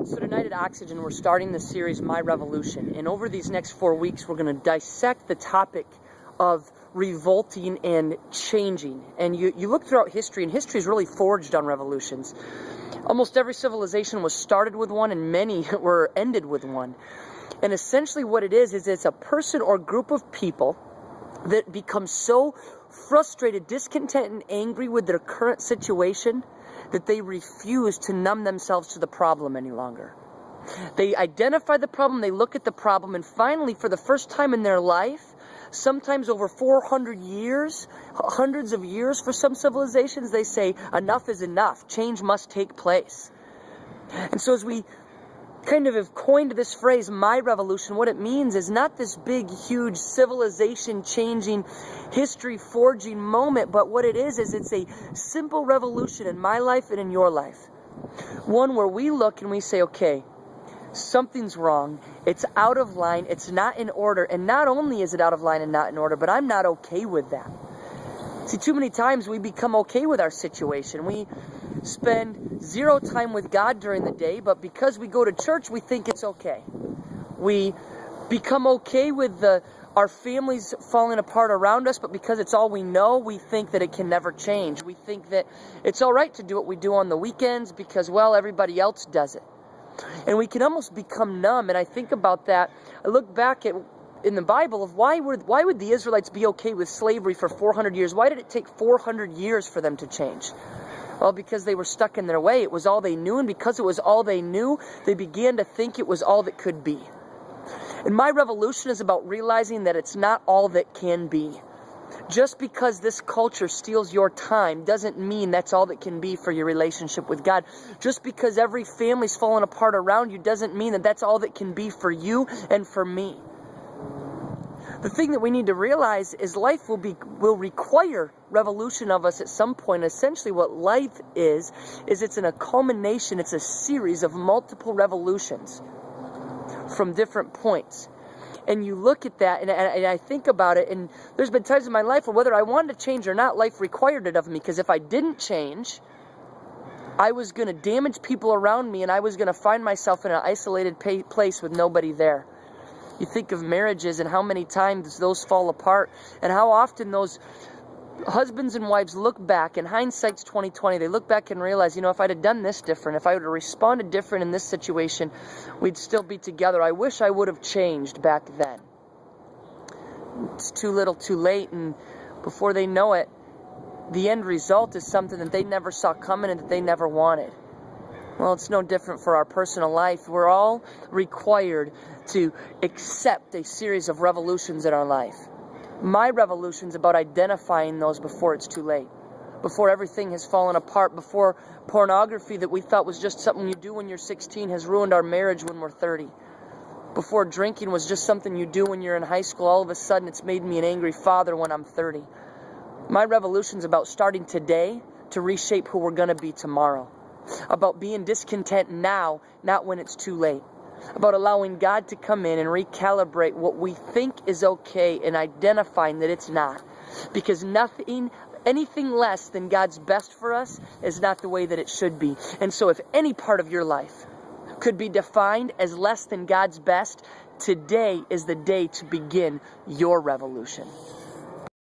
So tonight at Oxygen, we're starting the series, My Revolution. And over these next 4 weeks, we're going to dissect the topic of revolting and changing. And you look throughout history, and history is really forged on revolutions. Almost every civilization was started with one, and many were ended with one. And essentially what it is it's a person or group of people that become so frustrated, discontent, and angry with their current situation that they refuse to numb themselves to the problem any longer. They identify the problem, they look at the problem, and finally, for the first time in their life, sometimes over 400 years, hundreds of years for some civilizations, they say, enough is enough. Change must take place. And so as we kind of have coined this phrase, my revolution, what it means is not this big, huge, civilization-changing, history-forging moment, but what it is it's a simple revolution in my life and in your life. One where we look and we say, okay, something's wrong, it's out of line, it's not in order, and not only is it out of line and not in order, but I'm not okay with that. See, too many times we become okay with our situation. We spend zero time with God during the day, but because we go to church, we think it's okay. We become okay with our families falling apart around us, but because it's all we know, we think that it can never change. We think that it's all right to do what we do on the weekends because, well, everybody else does it. And we can almost become numb, and I think about that. I look back in the Bible of why would the Israelites be okay with slavery for 400 years? Why did it take 400 years for them to change? Well, because they were stuck in their way. It was all they knew, and because it was all they knew, they began to think it was all that could be. And my revolution is about realizing that it's not all that can be. Just because this culture steals your time doesn't mean that's all that can be for your relationship with God. Just because every family's falling apart around you doesn't mean that that's all that can be for you and for me. The thing that we need to realize is life will require revolution of us at some point. Essentially what life is it's a culmination, it's a series of multiple revolutions from different points. And you look at that, and I think about it, and there's been times in my life where whether I wanted to change or not, life required it of me, because if I didn't change, I was going to damage people around me, and I was going to find myself in an isolated place with nobody there. You think of marriages and how many times those fall apart, and how often those husbands and wives look back, and hindsight's 20/20, they look back and realize, if I'd have done this different, if I would have responded different in this situation, we'd still be together. I wish I would have changed back then. It's too little too late, and before they know it, the end result is something that they never saw coming and that they never wanted. Well, it's no different for our personal life. We're all required to accept a series of revolutions in our life. My revolution's about identifying those before it's too late, before everything has fallen apart, before pornography that we thought was just something you do when you're 16 has ruined our marriage when we're 30, before drinking was just something you do when you're in high school, all of a sudden it's made me an angry father when I'm 30. My revolution's about starting today to reshape who we're going to be tomorrow, about being discontent now, not when it's too late. About allowing God to come in and recalibrate what we think is okay and identifying that it's not. Because anything less than God's best for us is not the way that it should be. And so if any part of your life could be defined as less than God's best, today is the day to begin your revolution.